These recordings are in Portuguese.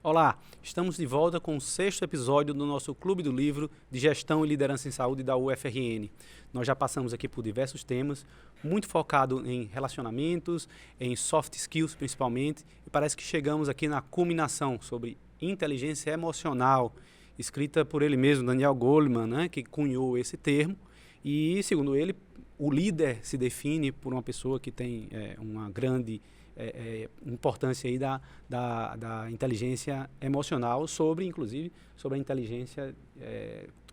Olá, estamos de volta com o 6º episódio do nosso Clube do Livro de Gestão e Liderança em Saúde da UFRN. Nós já passamos aqui por diversos temas, muito focado em relacionamentos, em soft skills principalmente, e parece que chegamos aqui na culminação sobre inteligência emocional, escrita por ele mesmo, Daniel Goleman, né, que cunhou esse termo, e segundo ele, o líder se define por uma pessoa que tem uma grande importância aí da inteligência emocional, inclusive, sobre a inteligência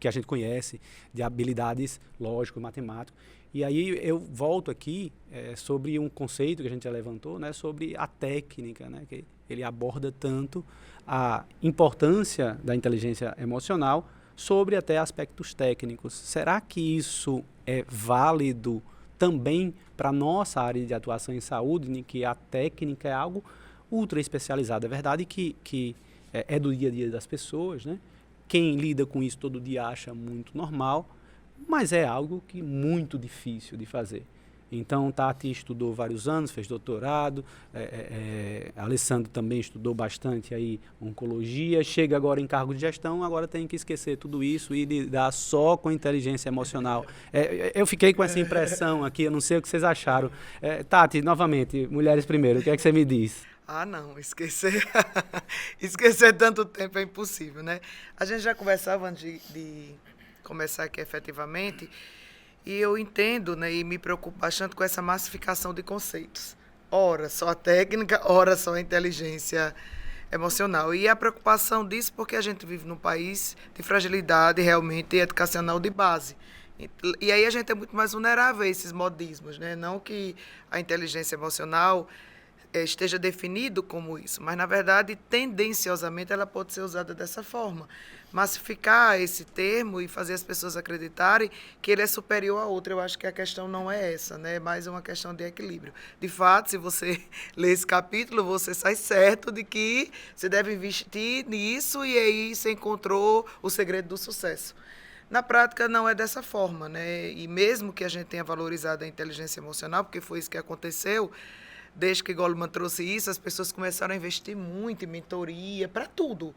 que a gente conhece, de habilidades lógico, matemático. E aí eu volto aqui sobre um conceito que a gente já levantou, né, sobre a técnica, né, que ele aborda tanto a importância da inteligência emocional sobre até aspectos técnicos. Será que isso é válido também para a nossa área de atuação em saúde, em que a técnica é algo ultra especializado? É verdade que é do dia a dia das pessoas, né? Quem lida com isso todo dia acha muito normal, mas é algo que é muito difícil de fazer. Então, Tati estudou vários anos, fez doutorado, Alessandro também estudou bastante aí oncologia, chega agora em cargo de gestão, agora tem que esquecer tudo isso e lidar só com inteligência emocional. Eu fiquei com essa impressão aqui, eu não sei o que vocês acharam. Tati, novamente, mulheres primeiro, o que é que você me diz? Não, esquecer esquecer tanto tempo é impossível, né? A gente já conversava antes de começar aqui efetivamente, e eu entendo, né, e me preocupo bastante com essa massificação de conceitos. Ora só a técnica, ora só a inteligência emocional. E a preocupação disso porque a gente vive num país de fragilidade realmente educacional de base. E aí a gente é muito mais vulnerável a esses modismos, né? Não que a inteligência emocional esteja definido como isso, mas, na verdade, tendenciosamente, ela pode ser usada dessa forma. Massificar esse termo e fazer as pessoas acreditarem que ele é superior a outro. Eu acho que a questão não é essa, né? É mais uma questão de equilíbrio. De fato, se você ler esse capítulo, você sai certo de que você deve investir nisso e aí você encontrou o segredo do sucesso. Na prática, não é dessa forma, né? E mesmo que a gente tenha valorizado a inteligência emocional, porque foi isso que aconteceu, desde que Goleman trouxe isso, as pessoas começaram a investir muito em mentoria, para tudo.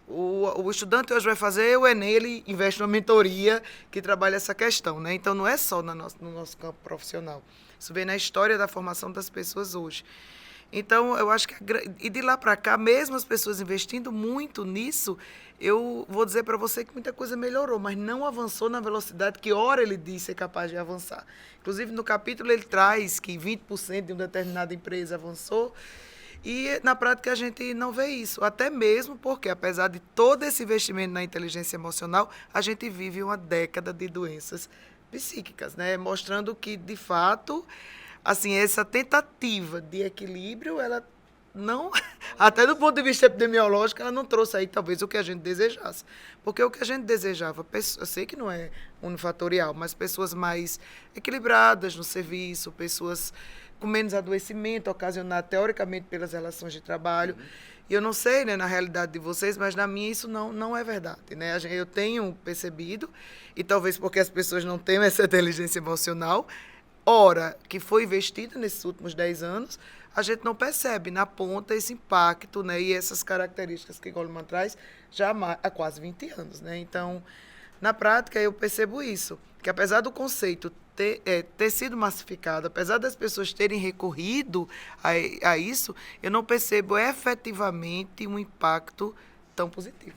O estudante hoje vai fazer o Enem, ele investe numa mentoria que trabalha essa questão, né? Então, não é só no nosso campo profissional. Isso vem na história da formação das pessoas hoje. Então, eu acho que... E de lá para cá, mesmo as pessoas investindo muito nisso, eu vou dizer para você que muita coisa melhorou, mas não avançou na velocidade que, ora, ele diz ser capaz de avançar. Inclusive, no capítulo, ele traz que 20% de uma determinada empresa avançou, e, na prática, a gente não vê isso. Até mesmo porque, apesar de todo esse investimento na inteligência emocional, a gente vive uma década de doenças psíquicas, né? Mostrando que, de fato... Assim, essa tentativa de equilíbrio, ela não, até do ponto de vista epidemiológico, ela não trouxe aí talvez o que a gente desejasse. Porque o que a gente desejava, eu sei que não é unifatorial, mas pessoas mais equilibradas no serviço, pessoas com menos adoecimento ocasionado teoricamente pelas relações de trabalho. E eu não sei, né, na realidade de vocês, mas na minha isso não é verdade, né? Eu tenho percebido, e talvez porque as pessoas não tenham essa inteligência emocional, ora, que foi investida nesses últimos 10 anos, a gente não percebe na ponta esse impacto, né, e essas características que Goleman traz já há quase 20 anos. Né? Então, na prática, eu percebo isso, que apesar do conceito ter sido massificado, apesar das pessoas terem recorrido a isso, eu não percebo efetivamente um impacto tão positivo.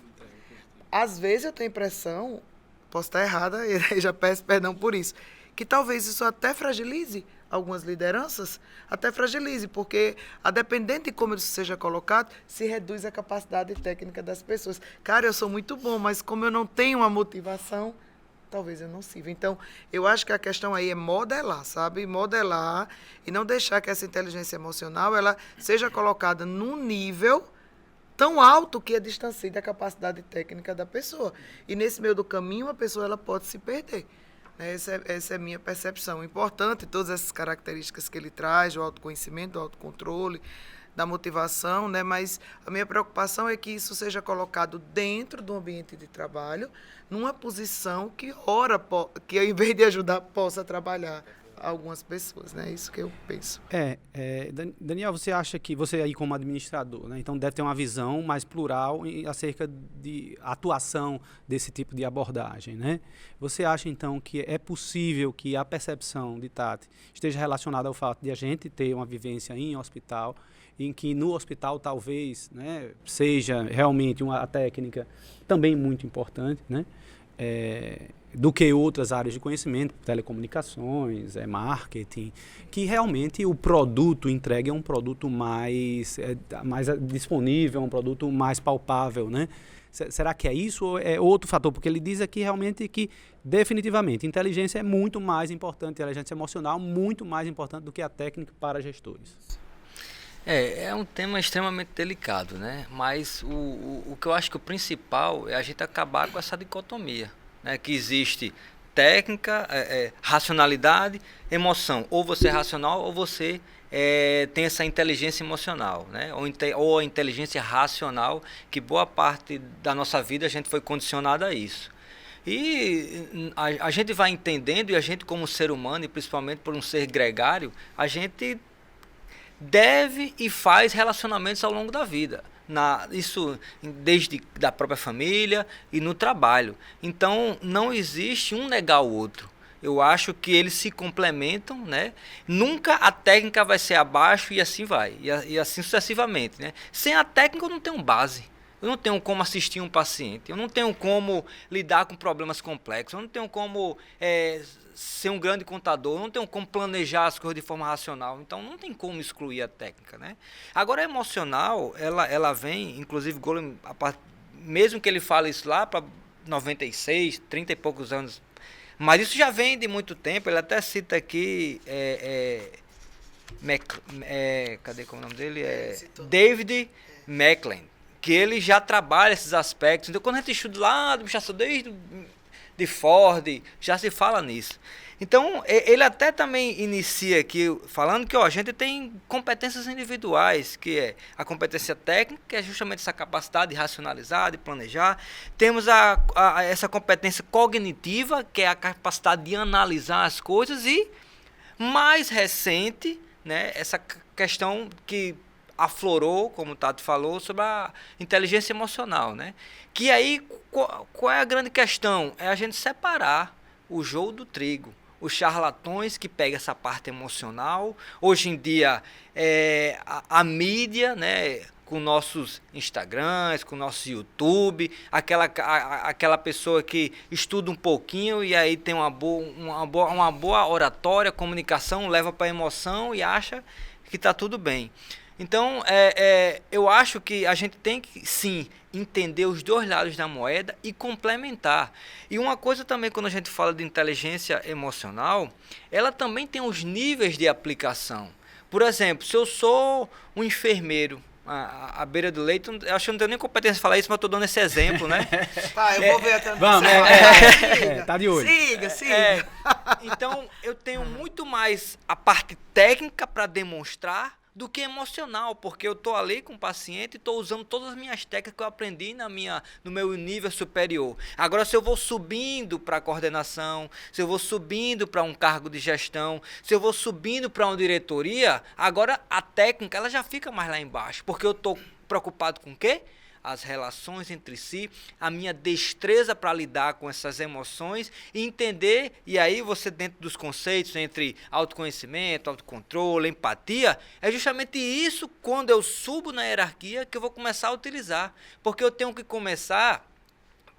Às vezes eu tenho a impressão, posso estar errada, e já peço perdão por isso, que talvez isso até fragilize algumas lideranças, até fragilize, porque, a dependente de como isso seja colocado, se reduz a capacidade técnica das pessoas. Cara, eu sou muito bom, mas como eu não tenho uma motivação, talvez eu não sirva. Então, eu acho que a questão aí é modelar, sabe? Modelar e não deixar que essa inteligência emocional ela seja colocada num nível tão alto que a distancie da capacidade técnica da pessoa. E nesse meio do caminho, a pessoa ela pode se perder. Essa é a minha percepção. Importante todas essas características que ele traz, o autoconhecimento, o autocontrole, da motivação, né? Mas a minha preocupação é que isso seja colocado dentro do ambiente de trabalho, numa posição que, ora, que ao invés de ajudar, possa trabalhar. algumas pessoas, né? Isso que eu penso. Daniel, você acha que você aí como administrador, né, então deve ter uma visão mais plural acerca de atuação desse tipo de abordagem, né? Você acha então que é possível que a percepção de Tati esteja relacionada ao fato de a gente ter uma vivência em hospital, em que no hospital talvez, né, seja realmente a técnica também muito importante, né? Do que outras áreas de conhecimento, telecomunicações, marketing, que realmente o produto entregue é um produto mais disponível, um produto mais palpável, né? Será que é isso ou é outro fator? Porque ele diz aqui realmente que, definitivamente, inteligência é muito mais importante, inteligência emocional muito mais importante do que a técnica para gestores. É um tema extremamente delicado, né? Mas o que eu acho que o principal é a gente acabar com essa dicotomia, né? Que existe técnica, racionalidade, emoção. Ou você é racional ou você tem essa inteligência emocional, né? Ou a inteligência racional, que boa parte da nossa vida a gente foi condicionado a isso. E a gente vai entendendo, e a gente como ser humano, e principalmente por um ser gregário, a gente deve e faz relacionamentos ao longo da vida. Isso desde da própria família e no trabalho. Então não existe um negar o outro. Eu acho que eles se complementam, né? Nunca a técnica vai ser abaixo e assim vai. E assim sucessivamente, né? Sem a técnica eu não tenho base. Eu não tenho como assistir um paciente. Eu não tenho como lidar com problemas complexos. Eu não tenho como ser um grande contador. Eu não tenho como planejar as coisas de forma racional. Então, não tem como excluir a técnica, né? Agora, a emocional, ela vem, inclusive, Goleman, mesmo que ele fale isso lá para 96, 30 e poucos anos, mas isso já vem de muito tempo. Ele até cita aqui... cadê como é o nome dele? David Macklin, que ele já trabalha esses aspectos. Então, quando a gente estuda lá, administração desde de Ford, já se fala nisso. Então, ele até também inicia aqui, falando que a gente tem competências individuais, que é a competência técnica, que é justamente essa capacidade de racionalizar, de planejar. Temos essa competência cognitiva, que é a capacidade de analisar as coisas. E, mais recente, né, essa questão que aflorou, como o Tato falou, sobre a inteligência emocional, né? Que aí, qual é a grande questão? É a gente separar o joio do trigo. Os charlatões que pegam essa parte emocional. Hoje em dia, a mídia, né, com nossos Instagrams, com nosso YouTube, aquela pessoa que estuda um pouquinho e aí tem uma boa oratória, comunicação, leva para a emoção e acha que está tudo bem. Então, eu acho que a gente tem que, sim, entender os dois lados da moeda e complementar. E uma coisa também, quando a gente fala de inteligência emocional, ela também tem os níveis de aplicação. Por exemplo, se eu sou um enfermeiro, à beira do leito, eu acho que não tenho nem competência de falar isso, mas estou dando esse exemplo, né? Tá, eu vou ver até... Vamos, tá de olho. Siga. Então, eu tenho muito mais a parte técnica para demonstrar do que emocional, porque eu estou ali com o paciente e estou usando todas as minhas técnicas que eu aprendi no meu nível superior. Agora, se eu vou subindo para a coordenação, se eu vou subindo para um cargo de gestão, se eu vou subindo para uma diretoria, agora a técnica ela já fica mais lá embaixo, porque eu estou preocupado com o quê? As relações entre si, a minha destreza para lidar com essas emoções e entender, e aí você dentro dos conceitos entre autoconhecimento, autocontrole, empatia, é justamente isso quando eu subo na hierarquia que eu vou começar a utilizar, porque eu tenho que começar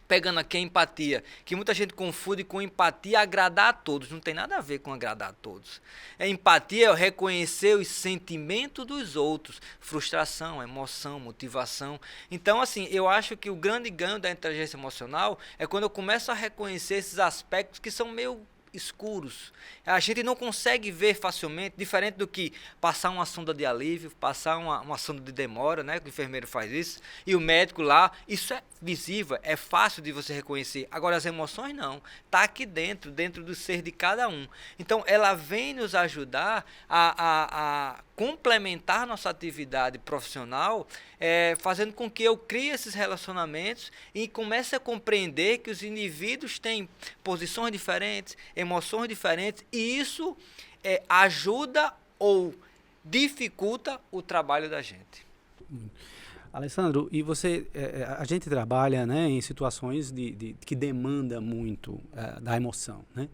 pegando aqui a empatia, que muita gente confunde com empatia agradar a todos. Não tem nada a ver com agradar a todos. Empatia é reconhecer os sentimentos dos outros, frustração, emoção, motivação. Então, assim, eu acho que o grande ganho da inteligência emocional é quando eu começo a reconhecer esses aspectos que são meio escuros. A gente não consegue ver facilmente, diferente do que passar uma sonda de alívio, passar uma sonda de demora, né? Que o enfermeiro faz isso, e o médico lá, isso é visível, é fácil de você reconhecer. Agora as emoções não, tá aqui dentro do ser de cada um. Então ela vem nos ajudar a complementar nossa atividade profissional, fazendo com que eu crie esses relacionamentos e comece a compreender que os indivíduos têm posições diferentes, emoções diferentes, e isso ajuda ou dificulta o trabalho da gente. Alessandro, e você, a gente trabalha, né, em situações que demanda muito da emoção, né?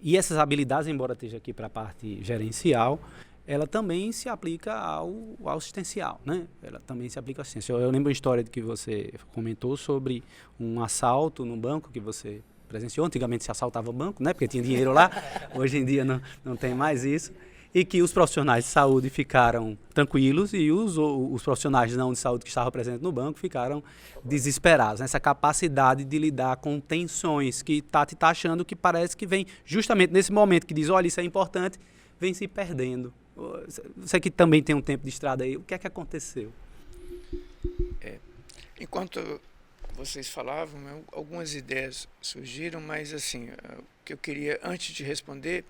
E essas habilidades, embora esteja aqui para a parte gerencial, ela também se aplica ao assistencial, né? Ela também se aplica ao assistencial. Eu lembro uma história que você comentou sobre um assalto no banco que você presenciou. Antigamente se assaltava banco, né? Porque tinha dinheiro lá. Hoje em dia não tem mais isso. E que os profissionais de saúde ficaram tranquilos e os profissionais não de saúde que estavam presentes no banco ficaram desesperados. Essa capacidade de lidar com tensões que Tati está achando que parece que vem justamente nesse momento que diz, olha, isso é importante, vem se perdendo. Você que também tem um tempo de estrada aí, o que é que aconteceu? Enquanto vocês falavam, algumas ideias surgiram, mas assim, o que eu queria, antes de responder,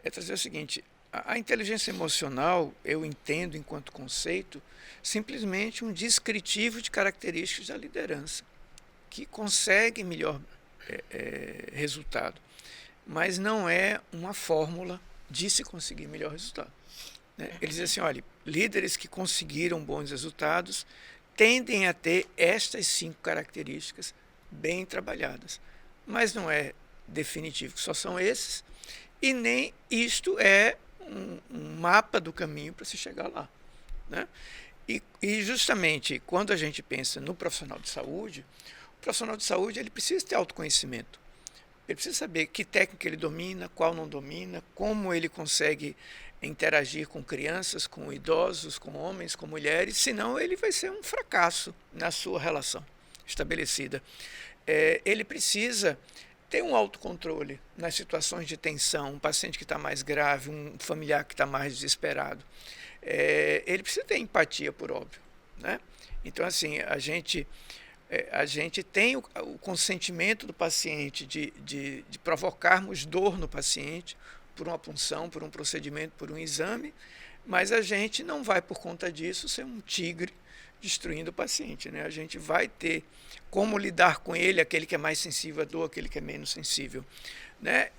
é trazer o seguinte: a inteligência emocional, eu entendo enquanto conceito, simplesmente um descritivo de características da liderança, que consegue melhor resultado, mas não é uma fórmula de se conseguir melhor resultado. Né? Eles dizem assim, olha, líderes que conseguiram bons resultados tendem a ter estas 5 características bem trabalhadas, mas não é definitivo que só são esses, e nem isto é um mapa do caminho para se chegar lá. Né? E justamente quando a gente pensa no profissional de saúde, o profissional de saúde ele precisa ter autoconhecimento. Ele precisa saber que técnica ele domina, qual não domina, como ele consegue interagir com crianças, com idosos, com homens, com mulheres, senão ele vai ser um fracasso na sua relação estabelecida. Ele precisa ter um autocontrole nas situações de tensão, um paciente que está mais grave, um familiar que está mais desesperado. Ele precisa ter empatia, por óbvio. Né? Então, assim, a gente tem o consentimento do paciente de provocarmos dor no paciente por uma punção, por um procedimento, por um exame, mas a gente não vai, por conta disso, ser um tigre destruindo o paciente. Né? A gente vai ter como lidar com ele, aquele que é mais sensível à dor, aquele que é menos sensível. Né?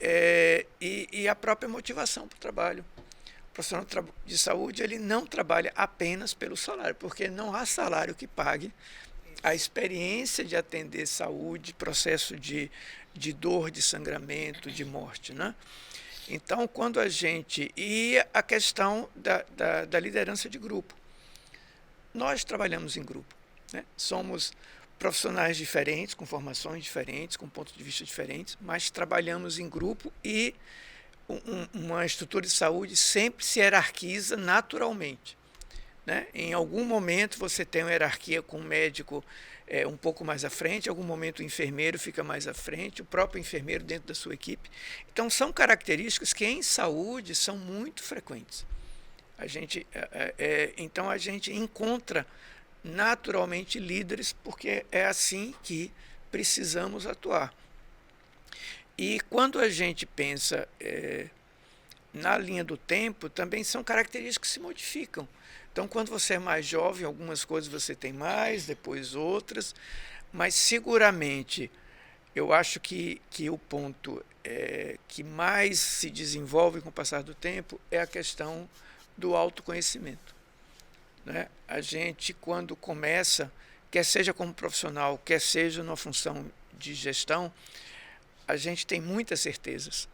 E a própria motivação para o trabalho. O profissional de saúde ele não trabalha apenas pelo salário, porque não há salário que pague a experiência de atender saúde, processo de dor, de sangramento, de morte. Né? Então, quando a gente... E a questão da liderança de grupo. Nós trabalhamos em grupo. Né? Somos profissionais diferentes, com formações diferentes, com pontos de vista diferentes, mas trabalhamos em grupo e uma estrutura de saúde sempre se hierarquiza naturalmente. Né? Em algum momento você tem uma hierarquia com o médico um pouco mais à frente, em algum momento o enfermeiro fica mais à frente, o próprio enfermeiro dentro da sua equipe. Então, são características que em saúde são muito frequentes. Então, a gente encontra naturalmente líderes, porque é assim que precisamos atuar. E quando a gente pensa na linha do tempo, também são características que se modificam. Então, quando você é mais jovem, algumas coisas você tem mais, depois outras, mas seguramente eu acho que o ponto que mais se desenvolve com o passar do tempo é a questão do autoconhecimento. Né? A gente, quando começa, quer seja como profissional, quer seja numa função de gestão, a gente tem muitas certezas.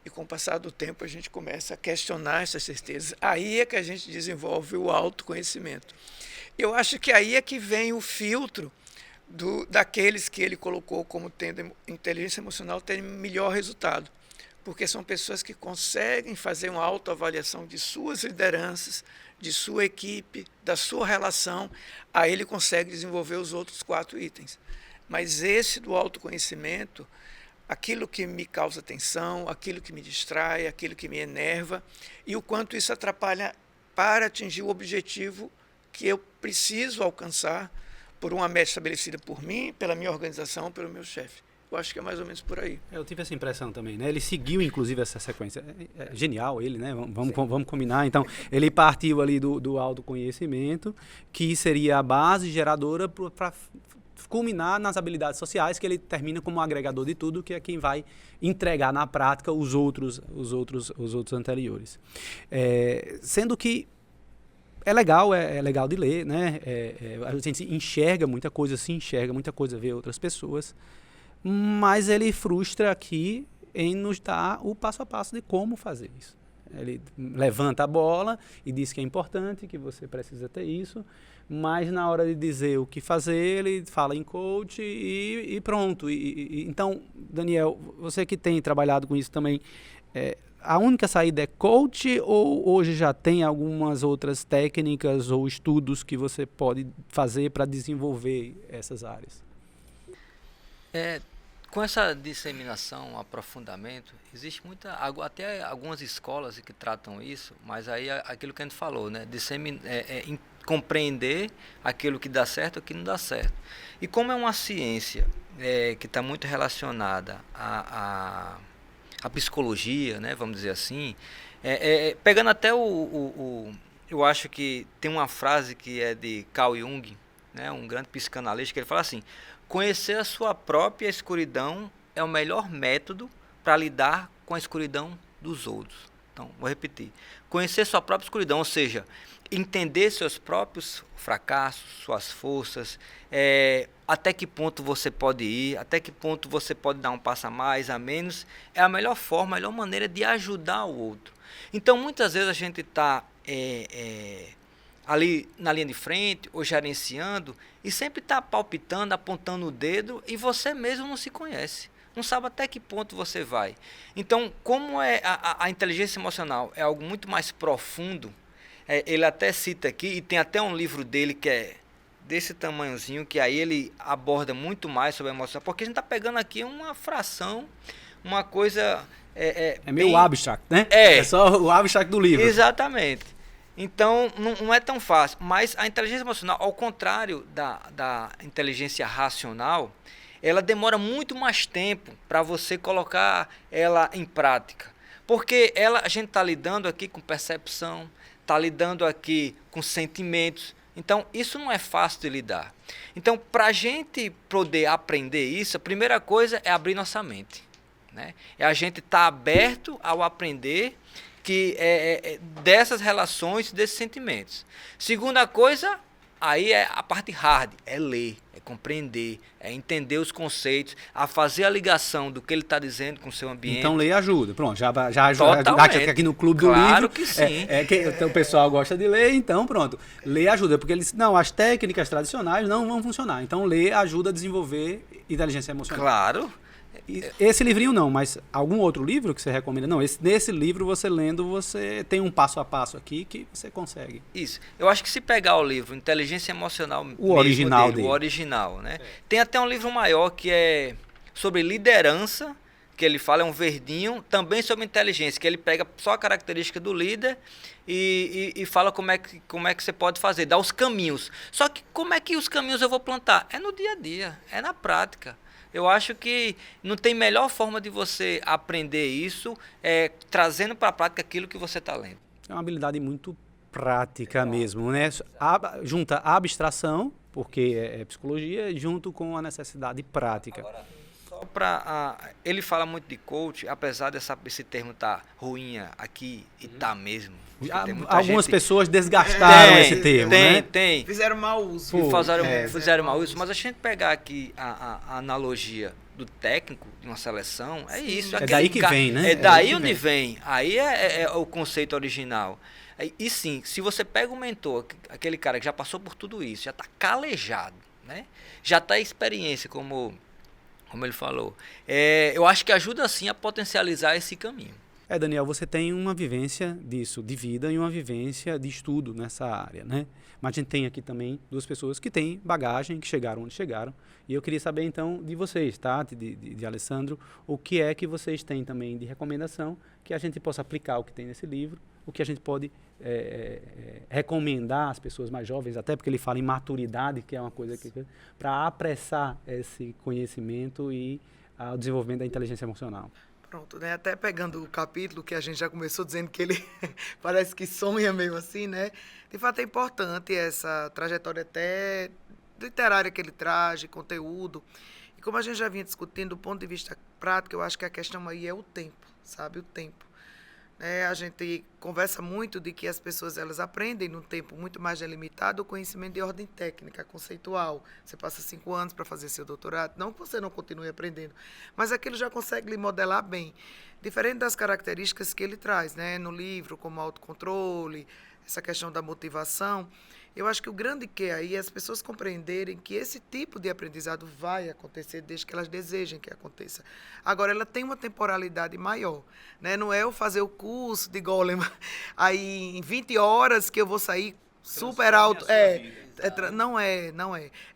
E com o passar do tempo a gente começa a questionar essas certezas. Aí é que a gente desenvolve o autoconhecimento. Eu acho que aí é que vem o filtro daqueles que ele colocou como tendo inteligência emocional terem melhor resultado. Porque são pessoas que conseguem fazer uma autoavaliação de suas lideranças, de sua equipe, da sua relação. Aí ele consegue desenvolver os outros 4 itens. Mas esse do autoconhecimento, aquilo que me causa tensão, aquilo que me distrai, aquilo que me enerva, e o quanto isso atrapalha para atingir o objetivo que eu preciso alcançar por uma meta estabelecida por mim, pela minha organização, pelo meu chefe. Eu acho que é mais ou menos por aí. Eu tive essa impressão também, né? Ele seguiu, inclusive, essa sequência. É genial ele, né? Vamos combinar. Então, ele partiu ali do autoconhecimento, que seria a base geradora para culminar nas habilidades sociais, que ele termina como um agregador de tudo, que é quem vai entregar na prática os outros anteriores. Sendo que é legal de ler, né? A gente enxerga muita coisa, vê outras pessoas, mas ele frustra aqui em nos dar o passo a passo de como fazer isso. Ele levanta a bola e diz que é importante, que você precisa ter isso, mas na hora de dizer o que fazer, ele fala em coach e pronto. Então, Daniel, você que tem trabalhado com isso também, a única saída é coach ou hoje já tem algumas outras técnicas ou estudos que você pode fazer para desenvolver essas áreas? Com essa disseminação, aprofundamento, existe até algumas escolas que tratam isso, mas aí aquilo que a gente falou, né? Compreender aquilo que dá certo e o que não dá certo. E como é uma ciência que está muito relacionada à psicologia, né? Vamos dizer assim, pegando até eu acho que tem uma frase que é de Carl Jung, né? Um grande psicanalista, que ele fala assim: conhecer a sua própria escuridão é o melhor método para lidar com a escuridão dos outros. Então, vou repetir. Conhecer sua própria escuridão, ou seja, entender seus próprios fracassos, suas forças, até que ponto você pode ir, até que ponto você pode dar um passo a mais, a menos, é a melhor forma, a melhor maneira de ajudar o outro. Então, muitas vezes a gente está ali na linha de frente, ou gerenciando, e sempre está palpitando, apontando o dedo, e você mesmo não se conhece. Não sabe até que ponto você vai. Então, como a inteligência emocional é algo muito mais profundo, ele até cita aqui, e tem até um livro dele que é desse tamanhozinho, que aí ele aborda muito mais sobre a emoção, porque a gente está pegando aqui uma fração, uma coisa... É meio abstract, né? É só o abstract do livro. Exatamente. Então, não é tão fácil. Mas a inteligência emocional, ao contrário da inteligência racional, ela demora muito mais tempo para você colocar ela em prática. Porque a gente está lidando aqui com percepção, está lidando aqui com sentimentos. Então, isso não é fácil de lidar. Então, para a gente poder aprender isso, a primeira coisa é abrir nossa mente, né? É a gente estar aberto ao aprender que dessas relações, desses sentimentos. Segunda coisa, aí é a parte hard, é ler, é compreender, é entender os conceitos, a fazer a ligação do que ele está dizendo com o seu ambiente. Então ler ajuda, pronto, já ajuda aqui no Clube do Livro. Claro que sim. O pessoal gosta de ler, então pronto, ler ajuda, porque eles não, as técnicas tradicionais não vão funcionar, então ler ajuda a desenvolver inteligência emocional. Claro. Esse livrinho não, mas algum outro livro que você recomenda? Não, nesse livro você lendo, você tem um passo a passo aqui que você consegue. Isso. Eu acho que se pegar o livro Inteligência Emocional, o original dele, o original, né? Tem até um livro maior que é sobre liderança, que ele fala, é um verdinho, também sobre inteligência, que ele pega só a característica do líder e fala como é que você pode fazer, dá os caminhos. Só que como é que os caminhos eu vou plantar? É no dia a dia, é na prática. Eu acho que não tem melhor forma de você aprender isso trazendo para a prática aquilo que você está lendo. É uma habilidade muito prática mesmo, né? Junta a abstração, porque é psicologia, junto com a necessidade prática. Agora, só ele fala muito de coach, apesar desse termo estar ruim aqui, e tá mesmo. Algumas pessoas desgastaram esse termo, né? Tem. Fizeram mau uso. Fizeram mau uso, mas a gente pegar aqui a analogia do técnico de uma seleção, é isso. É daí que vem, né? É daí onde vem. Aí é o conceito original. E sim, se você pega um mentor, aquele cara que já passou por tudo isso, já está calejado, né? Já está em experiência, como ele falou. Eu acho que ajuda sim a potencializar esse caminho. Daniel, você tem uma vivência disso, de vida, e uma vivência de estudo nessa área, né? Mas a gente tem aqui também duas pessoas que têm bagagem, que chegaram onde chegaram. E eu queria saber, então, de vocês, tá? De Alessandro, o que é que vocês têm também de recomendação que a gente possa aplicar o que tem nesse livro, o que a gente pode recomendar às pessoas mais jovens, até porque ele fala em maturidade, que é uma coisa que para apressar esse conhecimento e o desenvolvimento da inteligência emocional. Pronto, né? Até pegando o capítulo que a gente já começou dizendo que ele parece que sonha meio assim, né? De fato é importante essa trajetória até literária que ele traz, de conteúdo. E como a gente já vinha discutindo, do ponto de vista prático, eu acho que a questão aí é o tempo, sabe? O tempo. A gente conversa muito de que as pessoas elas aprendem num tempo muito mais delimitado o conhecimento de ordem técnica, conceitual. Você passa 5 anos para fazer seu doutorado, não que você não continue aprendendo, mas aquilo já consegue lhe modelar bem. Diferente das características que ele traz, no livro, como autocontrole, essa questão da motivação. Eu acho que o grande que aí é as pessoas compreenderem que esse tipo de aprendizado vai acontecer desde que elas desejem que aconteça. Agora, ela tem uma temporalidade maior. Não é eu fazer o curso de Goleman aí em 20 horas que eu vou sair super alto. Não é.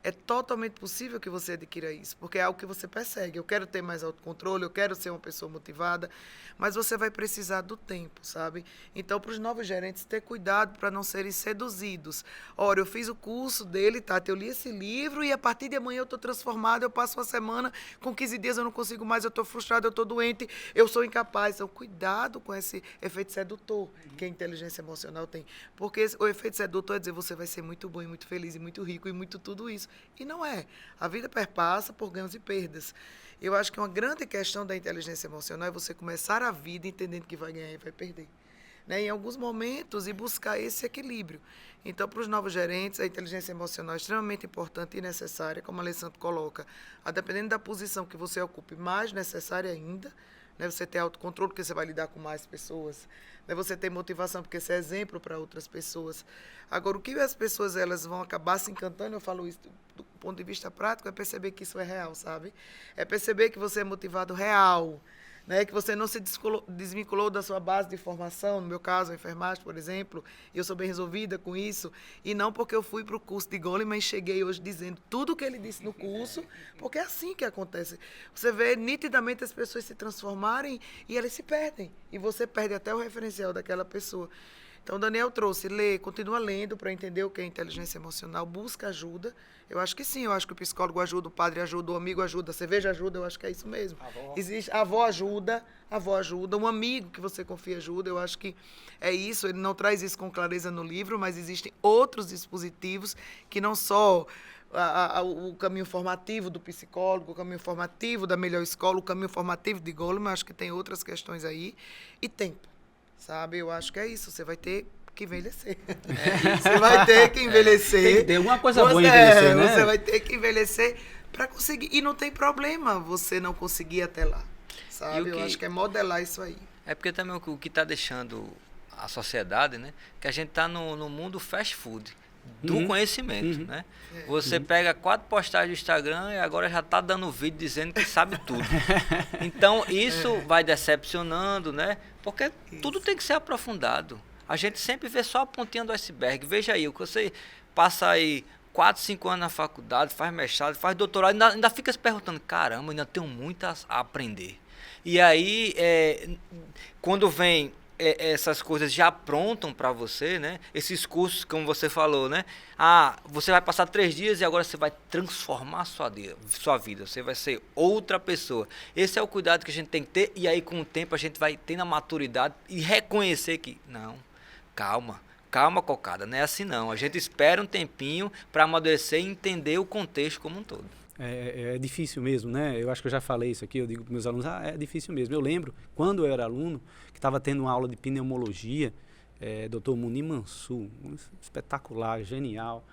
É totalmente possível que você adquira isso, porque é algo que você persegue. Eu quero ter mais autocontrole, eu quero ser uma pessoa motivada, mas você vai precisar do tempo, sabe? Então, para os novos gerentes, ter cuidado para não serem seduzidos. Ora, eu fiz o curso dele, Tati, eu li esse livro e a partir de amanhã eu estou transformado, eu passo uma semana, com 15 dias eu não consigo mais, eu estou frustrado, eu estou doente, eu sou incapaz. Então, cuidado com esse efeito sedutor que a inteligência emocional tem. Porque o efeito sedutor é dizer, você vai ser muito bom e muito feliz e muito rico e muito tudo isso. E não é. A vida perpassa por ganhos e perdas. Eu acho que uma grande questão da inteligência emocional é você começar a vida entendendo que vai ganhar e vai perder. Em alguns momentos, e buscar esse equilíbrio. Então, para os novos gerentes, a inteligência emocional é extremamente importante e necessária, como a Alessandro coloca, a dependendo da posição que você ocupe, mais necessária ainda. Você ter autocontrole, porque você vai lidar com mais pessoas. Você ter motivação, porque você é exemplo para outras pessoas. Agora, o que as pessoas elas vão acabar se encantando, eu falo isso do ponto de vista prático, é perceber que isso é real, sabe? É perceber que você é motivado real, que você não se desvinculou da sua base de formação, no meu caso, a enfermagem, por exemplo, e eu sou bem resolvida com isso, e não porque eu fui para o curso de Goleman e cheguei hoje dizendo tudo o que ele disse no curso, porque é assim que acontece. Você vê nitidamente as pessoas se transformarem e elas se perdem, e você perde até o referencial daquela pessoa. Então, Daniel trouxe, lê, continua lendo para entender o que é inteligência emocional, busca ajuda. Eu acho que sim, eu acho que o psicólogo ajuda, o padre ajuda, o amigo ajuda, a cerveja ajuda, eu acho que é isso mesmo. A avó ajuda, um amigo que você confia ajuda, eu acho que é isso. Ele não traz isso com clareza no livro, mas existem outros dispositivos que não só o caminho formativo do psicólogo, o caminho formativo da melhor escola, o caminho formativo de Goleman, eu acho que tem outras questões aí, e tempo. Sabe, eu acho que é isso. Você vai ter que envelhecer. Você vai ter que envelhecer. Tem que ter alguma coisa boa em envelhecer, né? Você vai ter que envelhecer para conseguir. E não tem problema você não conseguir até lá. Sabe? Eu acho que é modelar isso aí. É porque também o que está deixando a sociedade, que a gente está no mundo fast food. Do conhecimento, Você pega 4 postagens do Instagram e agora já está dando vídeo dizendo que sabe tudo. Então, isso vai decepcionando, Porque tudo tem que ser aprofundado. A gente sempre vê só a pontinha do iceberg. Veja aí, você passa aí 4, 5 anos na faculdade, faz mestrado, faz doutorado, ainda fica se perguntando, caramba, ainda tenho muito a aprender. E aí, quando vem essas coisas já aprontam para você, esses cursos, como você falou, você vai passar 3 dias e agora você vai transformar a sua vida, você vai ser outra pessoa. Esse é o cuidado que a gente tem que ter, e aí com o tempo a gente vai tendo a maturidade e reconhecer que, não, calma, cocada, não é assim não. A gente espera um tempinho para amadurecer e entender o contexto como um todo. É difícil mesmo, Eu acho que eu já falei isso aqui, eu digo para meus alunos, é difícil mesmo. Eu lembro, quando eu era aluno, que estava tendo uma aula de pneumologia, Dr. Munir Mansur, espetacular, genial,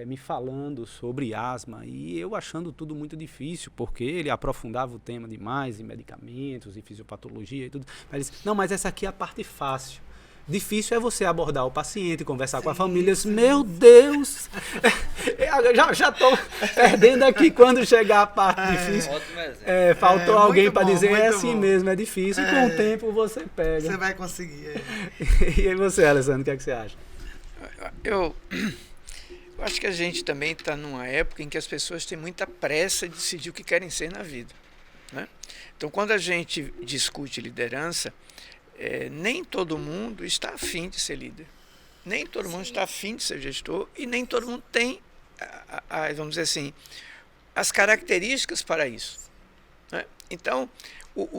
me falando sobre asma, e eu achando tudo muito difícil, porque ele aprofundava o tema demais em medicamentos, em fisiopatologia e tudo. Mas ele disse, não, mas essa aqui é a parte fácil. Difícil é você abordar o paciente, conversar com a família. Meu Deus! Já estou perdendo aqui quando chegar a parte difícil. Faltou alguém para dizer, é assim mesmo, é difícil. E com o tempo você pega. Você vai conseguir. E aí você, Alessandro, o que é que você acha? Eu acho que a gente também está numa época em que as pessoas têm muita pressa de decidir o que querem ser na vida. Então, quando a gente discute liderança, nem todo mundo está afim de ser líder, nem todo mundo está afim de ser gestor, e nem todo mundo tem, vamos dizer assim, as características para isso. Então,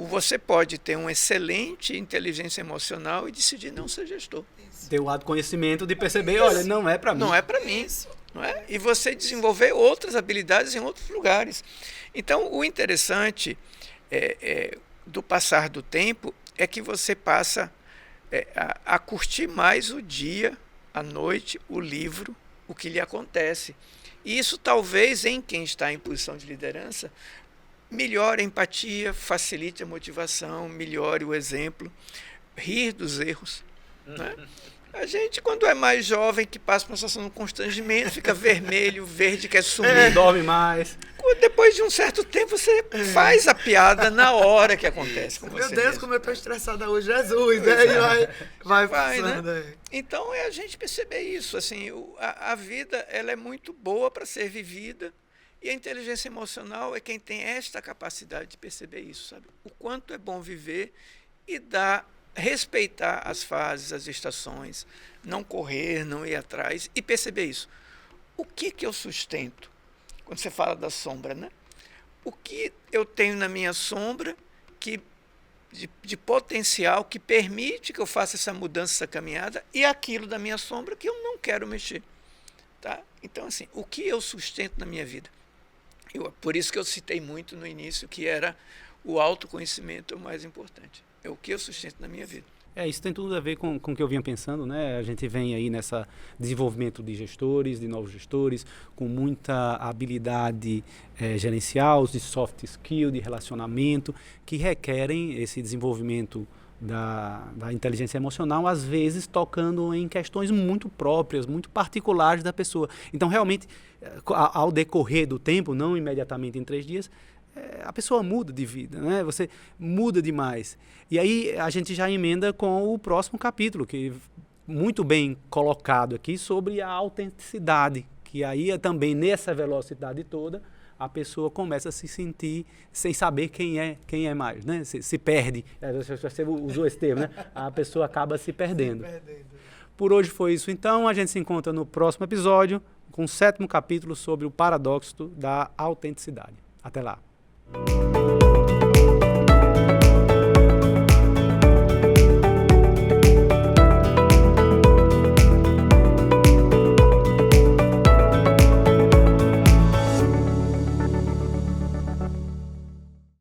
você pode ter uma excelente inteligência emocional e decidir não ser gestor. Ter o autoconhecimento de perceber, olha, não é para mim. Não é para mim. não é? E você desenvolver outras habilidades em outros lugares. Então, o interessante do passar do tempo é que você passa a curtir mais o dia, a noite, o livro, o que lhe acontece. E isso talvez, em quem está em posição de liderança, melhore a empatia, facilite a motivação, melhore o exemplo, rir dos erros. Né? A gente, quando é mais jovem, que passa por uma situação de constrangimento, fica vermelho, verde, quer sumir. Dorme mais. Depois de um certo tempo, você faz a piada na hora que acontece com você. Meu Deus, mesmo. como eu estou estressada hoje, Jesus, né? E vai passando, né? Então, é a gente perceber isso. Assim, a vida ela é muito boa para ser vivida, e a inteligência emocional é quem tem esta capacidade de perceber isso, sabe? O quanto é bom viver e respeitar as fases, as estações, não correr, não ir atrás e perceber isso. O que eu sustento? Quando você fala da sombra, né? O que eu tenho na minha sombra de potencial que permite que eu faça essa mudança, essa caminhada, e aquilo da minha sombra que eu não quero mexer. Tá? Então, assim, o que eu sustento na minha vida? Por isso que eu citei muito no início que era o autoconhecimento o mais importante. É o que eu sustento na minha vida. Isso tem tudo a ver com o que eu vinha pensando, né? A gente vem aí nessa desenvolvimento de gestores, de novos gestores, com muita habilidade gerencial, de soft skill, de relacionamento, que requerem esse desenvolvimento da inteligência emocional, às vezes tocando em questões muito próprias, muito particulares da pessoa. Então, realmente, ao decorrer do tempo, não imediatamente em 3 dias, a pessoa muda de vida, né? Você muda demais. E aí a gente já emenda com o próximo capítulo, que muito bem colocado aqui, sobre a autenticidade, que aí também nessa velocidade toda, a pessoa começa a se sentir sem saber quem é mais, né? Se perde, você usou esse termo, né? A pessoa acaba se perdendo. Por hoje foi isso, então. A gente se encontra no próximo episódio, com o 7º capítulo sobre o paradoxo da autenticidade. Até lá.